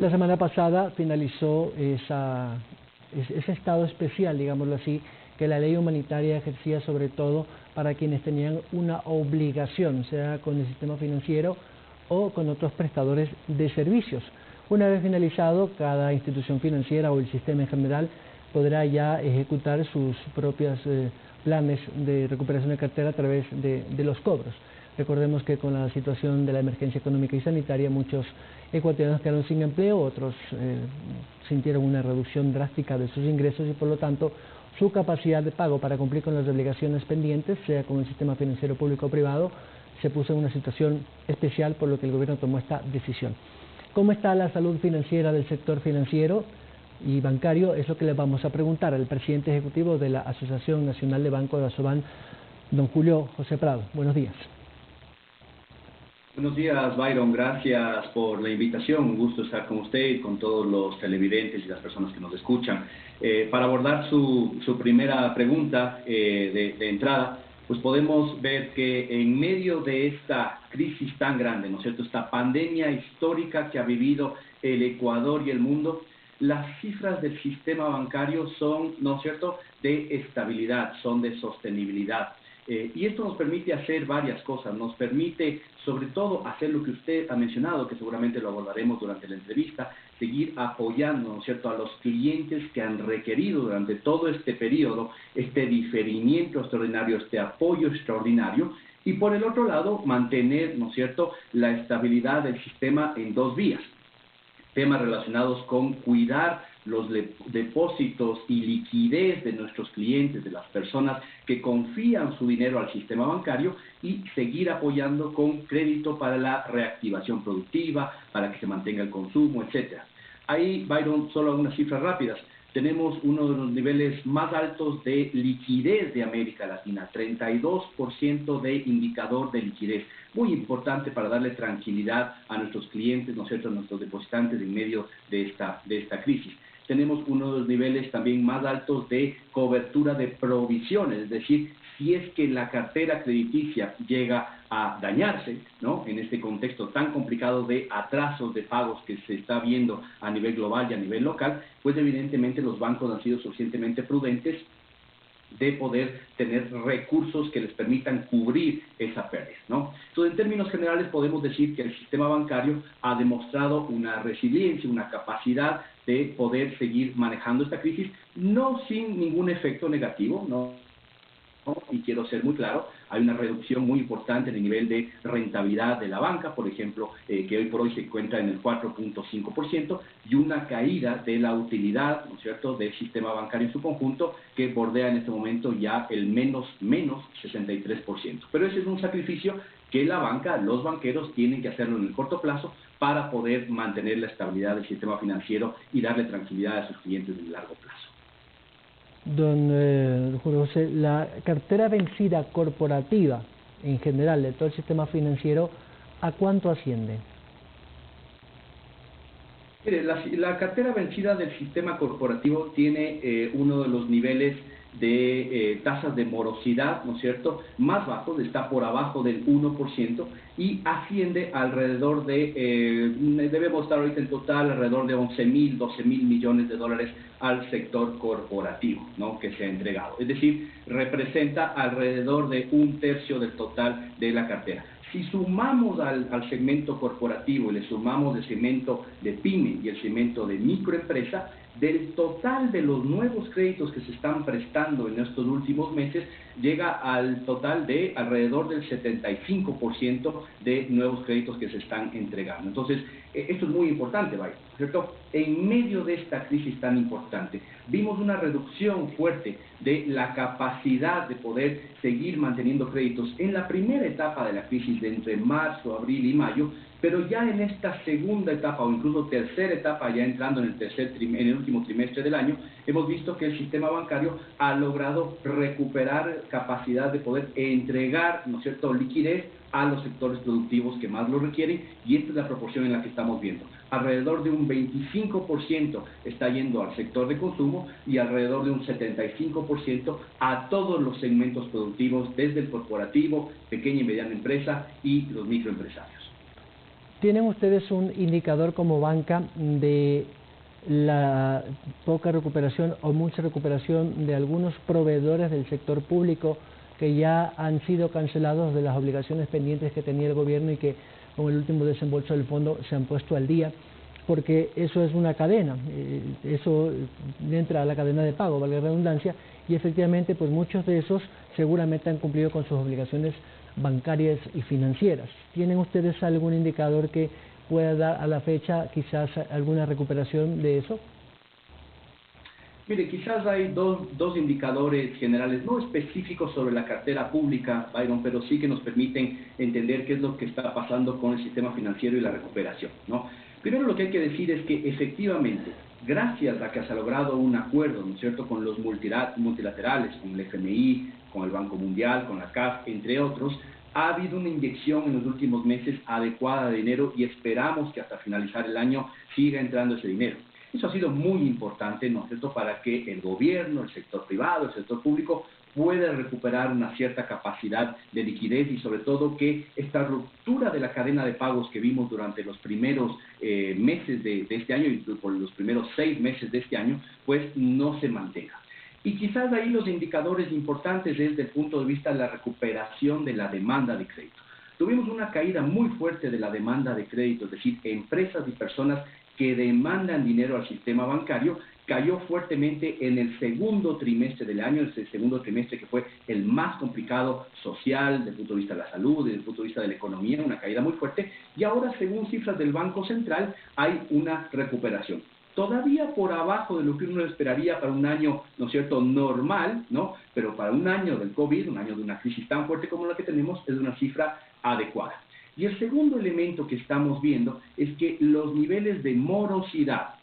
La semana pasada finalizó ese estado especial, digámoslo así, que la ley humanitaria ejercía sobre todo para quienes tenían una obligación, sea con el sistema financiero o con otros prestadores de servicios. Una vez finalizado, cada institución financiera o el sistema en general podrá ya ejecutar sus propios planes de recuperación de cartera a través de los cobros. Recordemos que con la situación de la emergencia económica y sanitaria, muchos ecuatorianos quedaron sin empleo, otros sintieron una reducción drástica de sus ingresos y por lo tanto su capacidad de pago para cumplir con las obligaciones pendientes, sea con el sistema financiero público o privado, se puso en una situación especial, por lo que el gobierno tomó esta decisión. ¿Cómo está la salud financiera del sector financiero y bancario? Es lo que le vamos a preguntar al presidente ejecutivo de la Asociación Nacional de Bancos de Asoban, don Julio José Prado. Buenos días. Buenos días, Byron. Gracias por la invitación. Un gusto estar con usted y con todos los televidentes y las personas que nos escuchan. Para abordar su primera pregunta de entrada, pues podemos ver que en medio de esta crisis tan grande, ¿no es cierto?, esta pandemia histórica que ha vivido el Ecuador y el mundo, las cifras del sistema bancario son, ¿no es cierto?, de estabilidad, son de sostenibilidad. Y esto nos permite hacer varias cosas, nos permite sobre todo hacer lo que usted ha mencionado, que seguramente lo abordaremos durante la entrevista, seguir apoyando, ¿no es cierto?, a los clientes que han requerido durante todo este periodo este diferimiento extraordinario, este apoyo extraordinario, y por el otro lado mantener, ¿no es cierto?, la estabilidad del sistema en dos vías. Temas relacionados con cuidar los depósitos y liquidez de nuestros clientes, de las personas que confían su dinero al sistema bancario, y seguir apoyando con crédito para la reactivación productiva, para que se mantenga el consumo, etc. Ahí, Byron, solo algunas cifras rápidas. Tenemos uno de los niveles más altos de liquidez de América Latina, 32% de indicador de liquidez. Muy importante para darle tranquilidad a nuestros clientes, ¿no es cierto?, a nuestros depositantes en medio de esta crisis. Tenemos uno de los niveles también más altos de cobertura de provisiones, es decir, si es que la cartera crediticia llega a dañarse, ¿no?, en este contexto tan complicado de atrasos de pagos que se está viendo a nivel global y a nivel local, pues evidentemente los bancos han sido suficientemente prudentes de poder tener recursos que les permitan cubrir esa pérdida, ¿no? Entonces, en términos generales, podemos decir que el sistema bancario ha demostrado una resiliencia, una capacidad de poder seguir manejando esta crisis, no sin ningún efecto negativo, ¿no? Y quiero ser muy claro, hay una reducción muy importante en el nivel de rentabilidad de la banca, por ejemplo, que hoy por hoy se encuentra en el 4.5%, y una caída de la utilidad, ¿no es cierto?, del sistema bancario en su conjunto, que bordea en este momento ya el menos 63%. Pero ese es un sacrificio que la banca, los banqueros, tienen que hacerlo en el corto plazo para poder mantener la estabilidad del sistema financiero y darle tranquilidad a sus clientes en el largo plazo. Don Julio José, la cartera vencida corporativa en general de todo el sistema financiero, ¿a cuánto asciende? Mire, la cartera vencida del sistema corporativo tiene uno de los niveles de tasas de morosidad, ¿no es cierto?, más bajos, está por abajo del 1%, y asciende alrededor de, debemos estar ahorita en total alrededor de 11.000, 12.000 millones de dólares al sector corporativo, ¿no?, que se ha entregado. Es decir, representa alrededor de 1/3 del total de la cartera. Si sumamos al segmento corporativo y le sumamos el segmento de pyme y el segmento de microempresa, del total de los nuevos créditos que se están prestando en estos últimos meses, llega al total de alrededor del 75% de nuevos créditos que se están entregando. Entonces, esto es muy importante, ¿cierto? En medio de esta crisis tan importante, vimos una reducción fuerte de la capacidad de poder seguir manteniendo créditos en la primera etapa de la crisis, de entre marzo, abril y mayo, pero ya en esta segunda etapa o incluso tercera etapa, ya entrando en el último trimestre del año, hemos visto que el sistema bancario ha logrado recuperar capacidad de poder entregar, ¿no es cierto?, liquidez a los sectores productivos que más lo requieren, y esta es la proporción en la que estamos viendo. Alrededor de un 25% está yendo al sector de consumo y alrededor de un 75% a todos los segmentos productivos, desde el corporativo, pequeña y mediana empresa y los microempresarios. ¿Tienen ustedes un indicador como banca de la poca recuperación o mucha recuperación de algunos proveedores del sector público que ya han sido cancelados de las obligaciones pendientes que tenía el gobierno y que con el último desembolso del fondo se han puesto al día? Porque eso es una cadena, eso entra a la cadena de pago, valga la redundancia, y efectivamente pues muchos de esos seguramente han cumplido con sus obligaciones bancarias y financieras. ¿Tienen ustedes algún indicador que pueda dar a la fecha quizás alguna recuperación de eso? Mire, quizás hay dos indicadores generales, no específicos sobre la cartera pública, Byron, pero sí que nos permiten entender qué es lo que está pasando con el sistema financiero y la recuperación, ¿no? Primero, lo que hay que decir es que efectivamente, gracias a que se ha logrado un acuerdo, ¿no es cierto?, con los multilaterales, con el FMI, con el Banco Mundial, con la CAF, entre otros, ha habido una inyección en los últimos meses adecuada de dinero y esperamos que hasta finalizar el año siga entrando ese dinero. Eso ha sido muy importante, ¿no es cierto?, para que el gobierno, el sector privado, el sector público pueda recuperar una cierta capacidad de liquidez y sobre todo que esta ruptura de la cadena de pagos que vimos durante los primeros meses de este año y por los primeros 6 meses de este año, pues no se mantenga. Y quizás ahí los indicadores importantes desde el punto de vista de la recuperación de la demanda de crédito. Tuvimos una caída muy fuerte de la demanda de crédito, es decir, empresas y personas que demandan dinero al sistema bancario, cayó fuertemente en el segundo trimestre del año, el segundo trimestre que fue el más complicado social, desde el punto de vista de la salud, desde el punto de vista de la economía, una caída muy fuerte, y ahora, según cifras del Banco Central, hay una recuperación. Todavía por abajo de lo que uno esperaría para un año, ¿no es cierto?, normal, ¿no? Pero para un año del COVID, un año de una crisis tan fuerte como la que tenemos, es una cifra adecuada. Y el segundo elemento que estamos viendo es que los niveles de morosidad,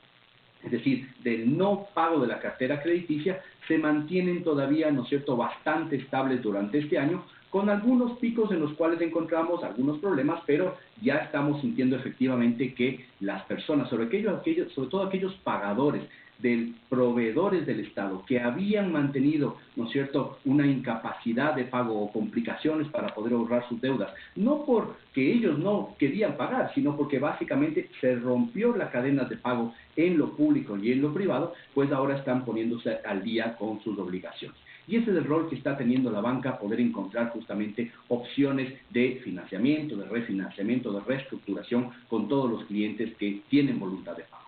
es decir, del no pago de la cartera crediticia, se mantienen todavía, ¿no es cierto?, bastante estables durante este año, con algunos picos en los cuales encontramos algunos problemas, pero ya estamos sintiendo efectivamente que las personas, sobre todo aquellos pagadores de proveedores del Estado que habían mantenido, ¿no es cierto?, una incapacidad de pago o complicaciones para poder ahorrar sus deudas, no porque ellos no querían pagar, sino porque básicamente se rompió la cadena de pago en lo público y en lo privado, pues ahora están poniéndose al día con sus obligaciones. Y ese es el rol que está teniendo la banca, poder encontrar justamente opciones de financiamiento, de refinanciamiento, de reestructuración con todos los clientes que tienen voluntad de pago.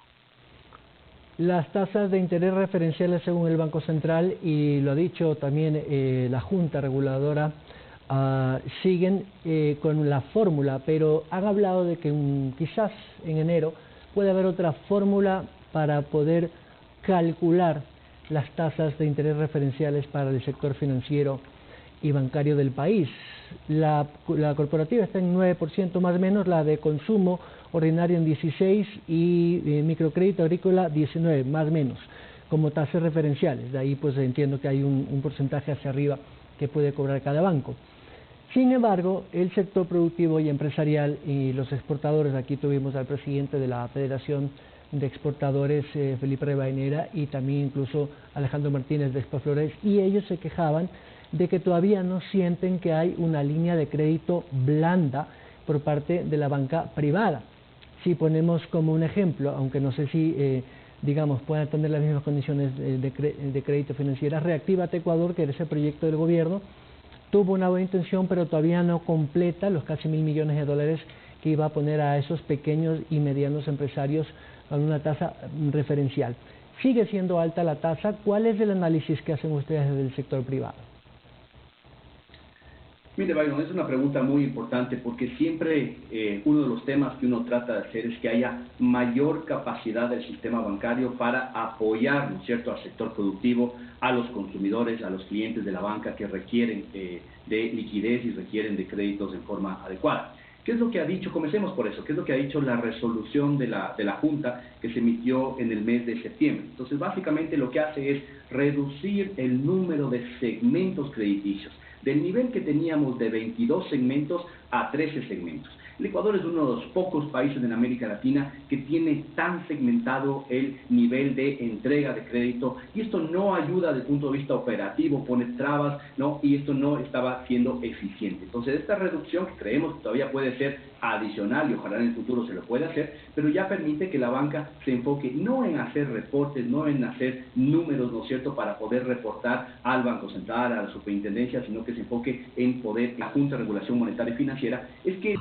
Las tasas de interés referenciales según el Banco Central, y lo ha dicho también la Junta Reguladora, siguen con la fórmula, pero han hablado de que quizás en enero puede haber otra fórmula para poder calcular las tasas de interés referenciales para el sector financiero y bancario del país. La corporativa está en 9% más o menos, la de consumo ordinario en 16% y microcrédito agrícola 19%, más o menos, como tasas referenciales. De ahí pues entiendo que hay un porcentaje hacia arriba que puede cobrar cada banco. Sin embargo, el sector productivo y empresarial y los exportadores, aquí tuvimos al presidente de la Federación de Exportadores, Felipe Rivadeneira, y también incluso Alejandro Martínez de Expaflores, y ellos se quejaban de que todavía no sienten que hay una línea de crédito blanda por parte de la banca privada. Si ponemos como un ejemplo, aunque no sé si digamos puedan tener las mismas condiciones de crédito financieras, Reactívate Ecuador, que era ese proyecto del gobierno, tuvo una buena intención, pero todavía no completa los casi $1.000 millones que iba a poner a esos pequeños y medianos empresarios con una tasa referencial. Sigue siendo alta la tasa. ¿Cuál es el análisis que hacen ustedes desde el sector privado? Mire, Byron, es una pregunta muy importante porque siempre uno de los temas que uno trata de hacer es que haya mayor capacidad del sistema bancario para apoyar, ¿no es cierto?, al sector productivo, a los consumidores, a los clientes de la banca que requieren de liquidez y requieren de créditos en forma adecuada. ¿Qué es lo que ha dicho? Comencemos por eso. ¿Qué es lo que ha dicho la resolución de la Junta que se emitió en el mes de septiembre? Entonces, básicamente lo que hace es reducir el número de segmentos crediticios. Del nivel que teníamos de 22 segmentos a 13 segmentos. El Ecuador es uno de los pocos países en América Latina que tiene tan segmentado el nivel de entrega de crédito, y esto no ayuda desde el punto de vista operativo, pone trabas, ¿no? Y esto no estaba siendo eficiente. Entonces, esta reducción, que creemos que todavía puede ser adicional y ojalá en el futuro se lo pueda hacer, pero ya permite que la banca se enfoque no en hacer reportes, no en hacer números, ¿no es cierto?, para poder reportar al Banco Central, a la Superintendencia, sino que se enfoque en poder, la Junta de Regulación Monetaria y Financiera, es que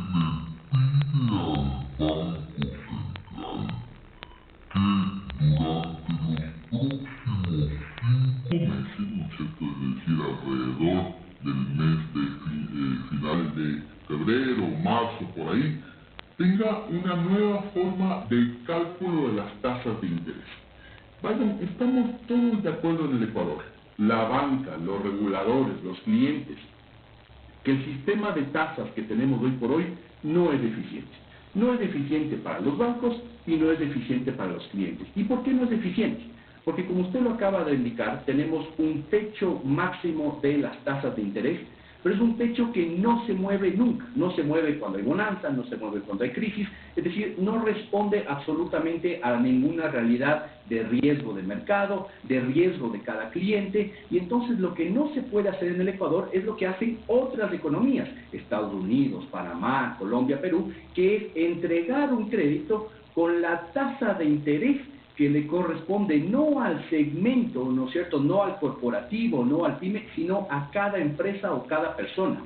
alrededor del mes de final de febrero, marzo, por ahí, tenga una nueva forma de cálculo de las tasas de interés. Vayan, estamos todos de acuerdo en el Ecuador, la banca, los reguladores, los clientes, que el sistema de tasas que tenemos hoy por hoy no es eficiente. No es eficiente para los bancos y no es eficiente para los clientes. ¿Y por qué no es eficiente? Porque, como usted lo acaba de indicar, tenemos un techo máximo de las tasas de interés, pero es un techo que no se mueve nunca. No se mueve cuando hay bonanza, no se mueve cuando hay crisis, es decir, no responde absolutamente a ninguna realidad de riesgo de mercado, de riesgo de cada cliente, y entonces lo que no se puede hacer en el Ecuador es lo que hacen otras economías, Estados Unidos, Panamá, Colombia, Perú, que es entregar un crédito con la tasa de interés que le corresponde no al segmento, ¿no es cierto?, no al corporativo, no al pyme, sino a cada empresa o cada persona.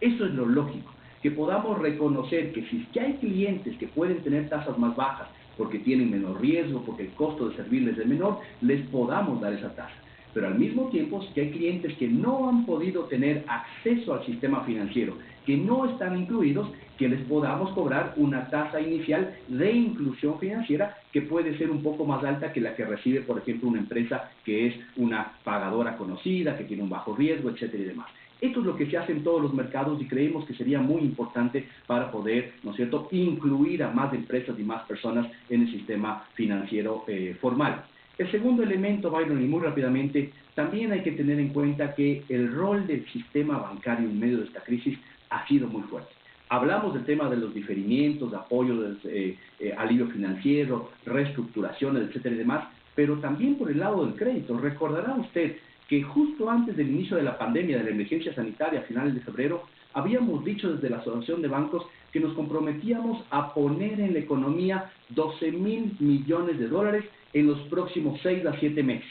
Eso es lo lógico, que podamos reconocer que si es que hay clientes que pueden tener tasas más bajas porque tienen menor riesgo, porque el costo de servirles es menor, les podamos dar esa tasa. Pero al mismo tiempo, si hay clientes que no han podido tener acceso al sistema financiero, que no están incluidos, que les podamos cobrar una tasa inicial de inclusión financiera que puede ser un poco más alta que la que recibe, por ejemplo, una empresa que es una pagadora conocida, que tiene un bajo riesgo, etcétera y demás. Esto es lo que se hace en todos los mercados y creemos que sería muy importante para poder, ¿no es cierto?, incluir a más empresas y más personas en el sistema financiero formal. El segundo elemento, Byron, y muy rápidamente, también hay que tener en cuenta que el rol del sistema bancario en medio de esta crisis ha sido muy fuerte. Hablamos del tema de los diferimientos, de apoyo, alivio financiero, reestructuraciones, etcétera y demás, pero también por el lado del crédito. Recordará usted que justo antes del inicio de la pandemia, de la emergencia sanitaria a finales de febrero, habíamos dicho desde la Asociación de Bancos que nos comprometíamos a poner en la economía 12.000 millones de dólares en los próximos 6 a 7 meses.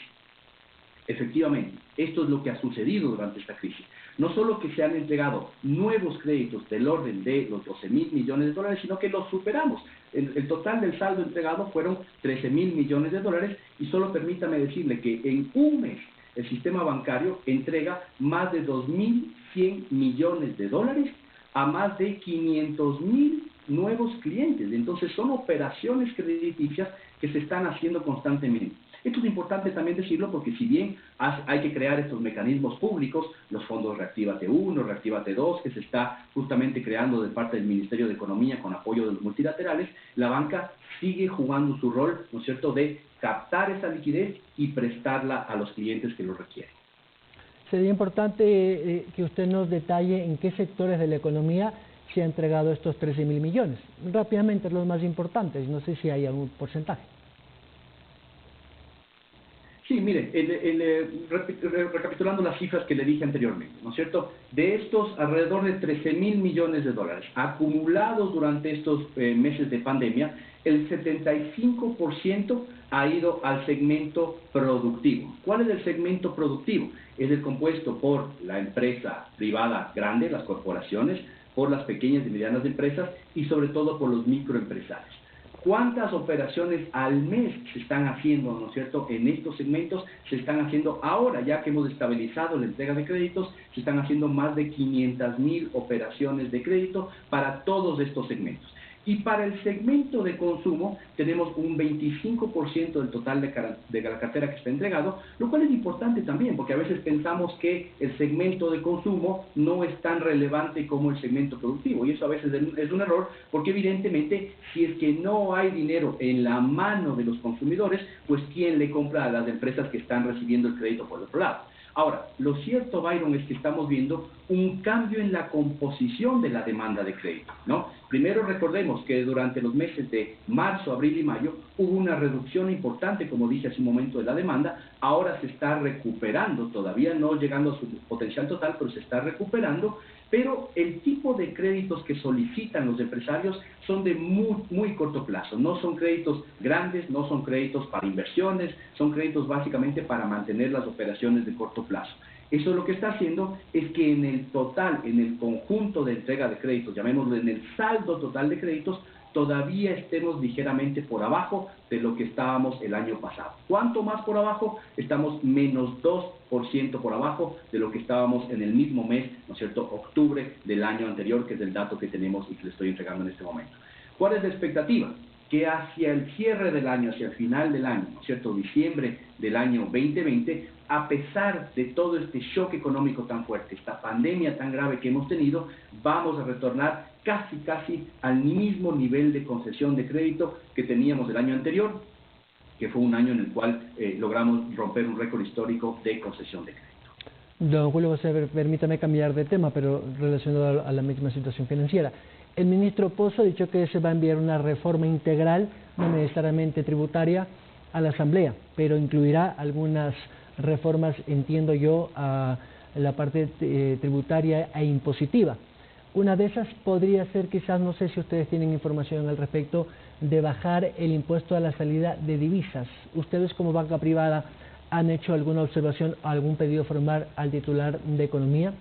Efectivamente, esto es lo que ha sucedido durante esta crisis. No solo que se han entregado nuevos créditos del orden de los 12.000 millones de dólares, sino que los superamos. El total del saldo entregado fueron 13.000 millones de dólares, y solo permítame decirle que en un mes el sistema bancario entrega más de 2.100 millones de dólares a más de 500.000 nuevos clientes. Entonces son operaciones crediticias que se están haciendo constantemente. Esto es importante también decirlo porque si bien hay que crear estos mecanismos públicos, los fondos Reactívate 1, Reactívate 2, que se está justamente creando de parte del Ministerio de Economía con apoyo de los multilaterales, la banca sigue jugando su rol, ¿no es cierto?, de captar esa liquidez y prestarla a los clientes que lo requieren. Sería importante que usted nos detalle en qué sectores de la economía se ha entregado estos 13.000 millones. Rápidamente, los más importantes, no sé si hay algún porcentaje. Sí, mire, recapitulando las cifras que le dije anteriormente, ¿no es cierto? De estos, alrededor de 13.000 millones de dólares acumulados durante estos meses de pandemia, el 75% ha ido al segmento productivo. ¿Cuál es el segmento productivo? Es el compuesto por la empresa privada grande, las corporaciones, por las pequeñas y medianas empresas y sobre todo por los microempresarios. ¿Cuántas operaciones al mes se están haciendo, ¿no es cierto?, en estos segmentos? Se están haciendo ahora, ya que hemos estabilizado la entrega de créditos, se están haciendo más de 500.000 operaciones de crédito para todos estos segmentos. Y para el segmento de consumo tenemos un 25% del total de la cartera que está entregado, lo cual es importante también, porque a veces pensamos que el segmento de consumo no es tan relevante como el segmento productivo, y eso a veces es un error, porque evidentemente si es que no hay dinero en la mano de los consumidores, pues ¿quién le compra a las empresas que están recibiendo el crédito por otro lado? Ahora, lo cierto, Byron, es que estamos viendo un cambio en la composición de la demanda de crédito, ¿no? Primero recordemos que durante los meses de marzo, abril y mayo hubo una reducción importante, como dije hace un momento, de la demanda. Ahora se está recuperando, todavía no llegando a su potencial total, pero se está recuperando. Pero el tipo de créditos que solicitan los empresarios son de muy corto plazo. No son créditos grandes, no son créditos para inversiones, son créditos básicamente para mantener las operaciones de corto plazo. Eso lo que está haciendo es que en el total, en el conjunto de entrega de créditos, llamémoslo en el saldo total de créditos, todavía estemos ligeramente por abajo de lo que estábamos el año pasado. ¿Cuánto más por abajo? Estamos menos 2% por abajo de lo que estábamos en el mismo mes, ¿no es cierto?, octubre del año anterior, que es el dato que tenemos y que le estoy entregando en este momento. ¿Cuál es la expectativa? Que hacia el cierre del año, hacia el final del año, ¿no es cierto?, diciembre del año 2020, a pesar de todo este shock económico tan fuerte, esta pandemia tan grave que hemos tenido, vamos a retornar casi al mismo nivel de concesión de crédito que teníamos el año anterior, que fue un año en el cual logramos romper un récord histórico de concesión de crédito. Don Julio José, permítame cambiar de tema, pero relacionado a la misma situación financiera. El ministro Pozo ha dicho que se va a enviar una reforma integral, no necesariamente tributaria, a la Asamblea, pero incluirá algunas reformas, entiendo yo, a la parte tributaria e impositiva. Una de esas podría ser, quizás, no sé si ustedes tienen información al respecto, de bajar el impuesto a la salida de divisas. ¿Ustedes como banca privada han hecho alguna observación, algún pedido formal al titular de Economía?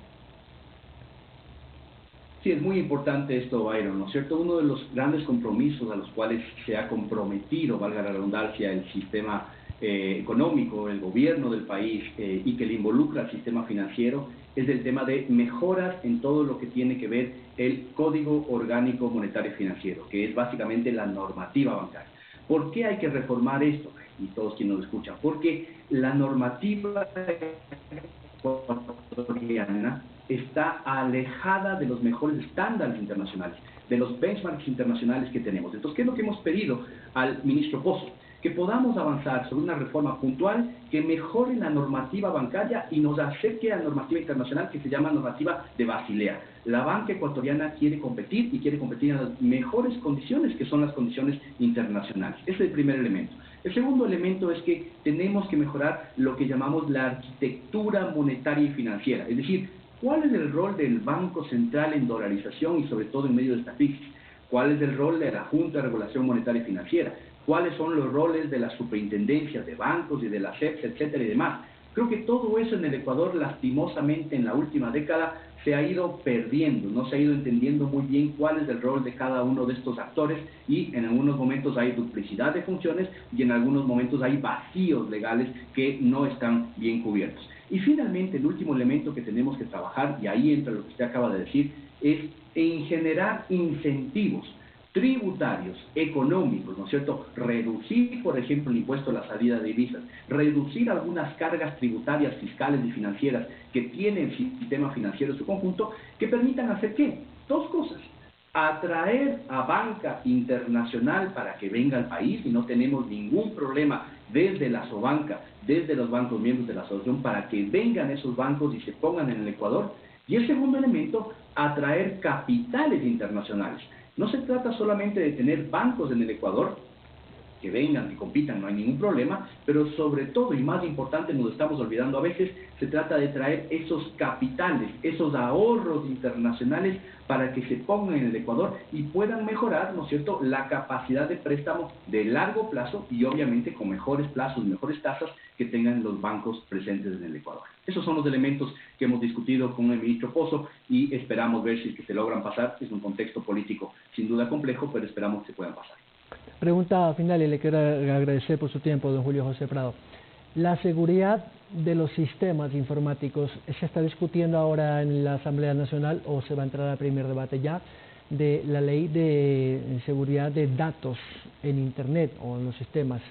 Sí, es muy importante esto, Byron, ¿no es cierto? Uno de los grandes compromisos a los cuales se ha comprometido, valga la redundancia, el sistema económico, el gobierno del país y que le involucra al sistema financiero, es el tema de mejoras en todo lo que tiene que ver el Código Orgánico Monetario y Financiero, que es básicamente la normativa bancaria. ¿Por qué hay que reformar esto? Y todos quienes nos escuchan, porque la normativa ecuatoriana está alejada de los mejores estándares internacionales, de los benchmarks internacionales que tenemos. Entonces, ¿qué es lo que hemos pedido al ministro Pozo? Que podamos avanzar sobre una reforma puntual que mejore la normativa bancaria y nos acerque a la normativa internacional que se llama normativa de Basilea. La banca ecuatoriana quiere competir y quiere competir en las mejores condiciones, que son las condiciones internacionales. Ese es el primer elemento. El segundo elemento es que tenemos que mejorar lo que llamamos la arquitectura monetaria y financiera, es decir, ¿cuál es el rol del Banco Central en dolarización y sobre todo en medio de esta crisis? ¿Cuál es el rol de la Junta de Regulación Monetaria y Financiera? ¿Cuáles son los roles de las superintendencias de bancos y de la CEPS, etcétera y demás? Creo que todo eso en el Ecuador, lastimosamente, en la última década se ha ido perdiendo, no se ha ido entendiendo muy bien cuál es el rol de cada uno de estos actores y en algunos momentos hay duplicidad de funciones y en algunos momentos hay vacíos legales que no están bien cubiertos. Y finalmente, el último elemento que tenemos que trabajar, y ahí entra lo que usted acaba de decir, es en generar incentivos tributarios, económicos, ¿no es cierto? Reducir, por ejemplo, el impuesto a la salida de divisas, reducir algunas cargas tributarias, fiscales y financieras que tiene el sistema financiero en su conjunto, que permitan hacer ¿qué? Dos cosas. Atraer a banca internacional para que venga al país y no tenemos ningún problema desde la Sobanca, desde los bancos miembros de la asociación, para que vengan esos bancos y se pongan en el Ecuador. Y el segundo elemento, atraer capitales internacionales. No se trata solamente de tener bancos en el Ecuador, que vengan, que compitan, no hay ningún problema, pero sobre todo, y más importante, nos estamos olvidando a veces, se trata de traer esos capitales, esos ahorros internacionales para que se pongan en el Ecuador y puedan mejorar, ¿no es cierto?, la capacidad de préstamo de largo plazo y obviamente con mejores plazos, mejores tasas que tengan los bancos presentes en el Ecuador. Esos son los elementos que hemos discutido con el ministro Pozo y esperamos ver si es que se logran pasar. Es un contexto político sin duda complejo, pero esperamos que se puedan pasar. Pregunta final y le quiero agradecer por su tiempo, don Julio José Prado. La seguridad de los sistemas informáticos se está discutiendo ahora en la Asamblea Nacional o se va a entrar al primer debate ya de la ley de seguridad de datos en Internet o en los sistemas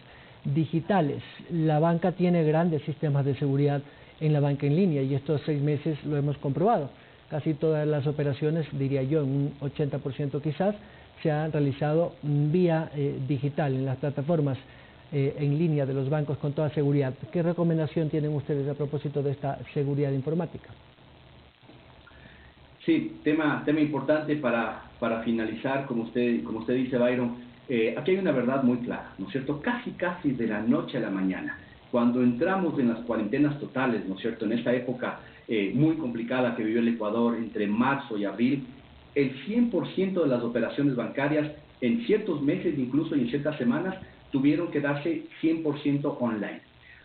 digitales. La banca tiene grandes sistemas de seguridad en la banca en línea y estos 6 meses lo hemos comprobado. Casi todas las operaciones, diría yo, en un 80% quizás, se han realizado vía digital en las plataformas. en línea de los bancos con toda seguridad. ¿Qué recomendación tienen ustedes a propósito de esta seguridad informática? Sí, tema importante para finalizar, como usted dice, Byron. Aquí hay una verdad muy clara, ¿no es cierto? Casi de la noche a la mañana, cuando entramos en las cuarentenas totales, ¿no es cierto? En esta época muy complicada que vivió el Ecuador entre marzo y abril, el 100% de las operaciones bancarias en ciertos meses, incluso y en ciertas semanas, tuvieron que darse 100% online.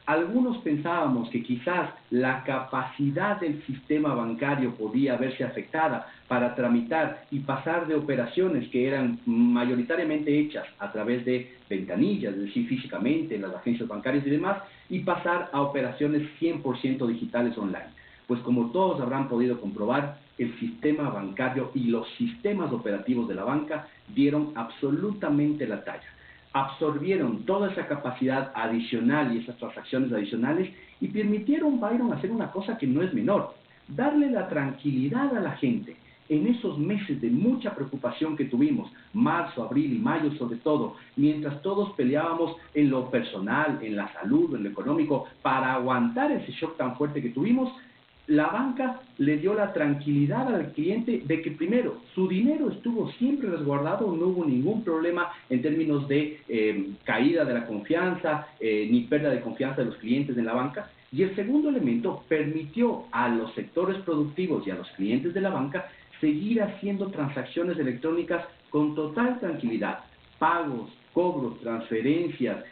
Algunos pensábamos que quizás la capacidad del sistema bancario podía verse afectada para tramitar y pasar de operaciones que eran mayoritariamente hechas a través de ventanillas, es decir, físicamente en las agencias bancarias y demás, y pasar a operaciones 100% digitales online. Pues como todos habrán podido comprobar, el sistema bancario y los sistemas operativos de la banca dieron absolutamente la talla. Absorbieron toda esa capacidad adicional y esas transacciones adicionales y permitieron, Byron, hacer una cosa que no es menor: darle la tranquilidad a la gente en esos meses de mucha preocupación que tuvimos, marzo, abril y mayo sobre todo, mientras todos peleábamos en lo personal, en la salud, en lo económico, para aguantar ese shock tan fuerte que tuvimos. La banca le dio la tranquilidad al cliente de que, primero, su dinero estuvo siempre resguardado, no hubo ningún problema en términos de caída de la confianza, ni pérdida de confianza de los clientes en la banca. Y el segundo elemento permitió a los sectores productivos y a los clientes de la banca seguir haciendo transacciones electrónicas con total tranquilidad, pagos, cobros, transferencias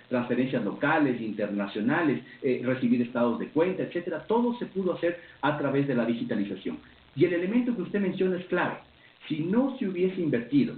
locales, internacionales, recibir estados de cuenta, etcétera. Todo se pudo hacer a través de la digitalización. Y el elemento que usted menciona es clave. Si no se hubiese invertido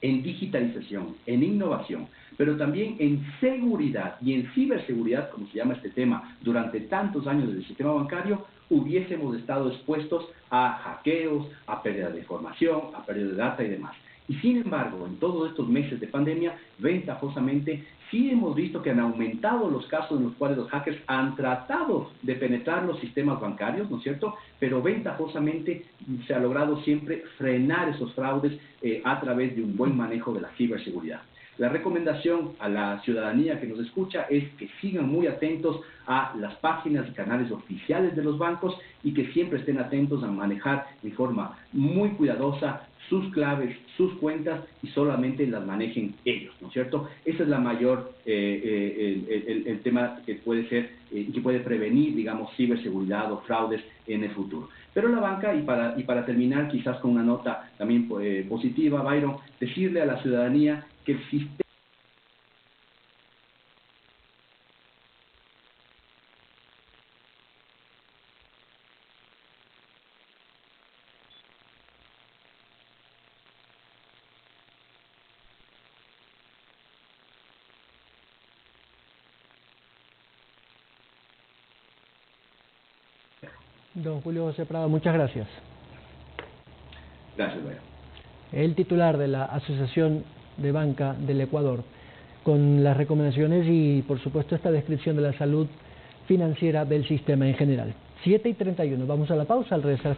en digitalización, en innovación, pero también en seguridad y en ciberseguridad, como se llama este tema, durante tantos años del sistema bancario, hubiésemos estado expuestos a hackeos, a pérdida de información, a pérdida de data y demás. Y sin embargo, en todos estos meses de pandemia, ventajosamente, sí hemos visto que han aumentado los casos en los cuales los hackers han tratado de penetrar los sistemas bancarios, ¿no es cierto? Pero ventajosamente se ha logrado siempre frenar esos fraudes a través de un buen manejo de la ciberseguridad. La recomendación a la ciudadanía que nos escucha es que sigan muy atentos a las páginas y canales oficiales de los bancos y que siempre estén atentos a manejar de forma muy cuidadosa sus claves, sus cuentas, y solamente las manejen ellos, ¿no es cierto? Ese es la mayor, el tema que puede ser, que puede prevenir, digamos, ciberseguridad o fraudes en el futuro. Pero la banca, y para terminar quizás con una nota también positiva, Byron, decirle a la ciudadanía que el sistema Don Julio José Prado, muchas gracias. Gracias, Byron. El titular de la Asociación de Banca del Ecuador, con las recomendaciones y, por supuesto, esta descripción de la salud financiera del sistema en general. 7:31, vamos a la pausa al regresar.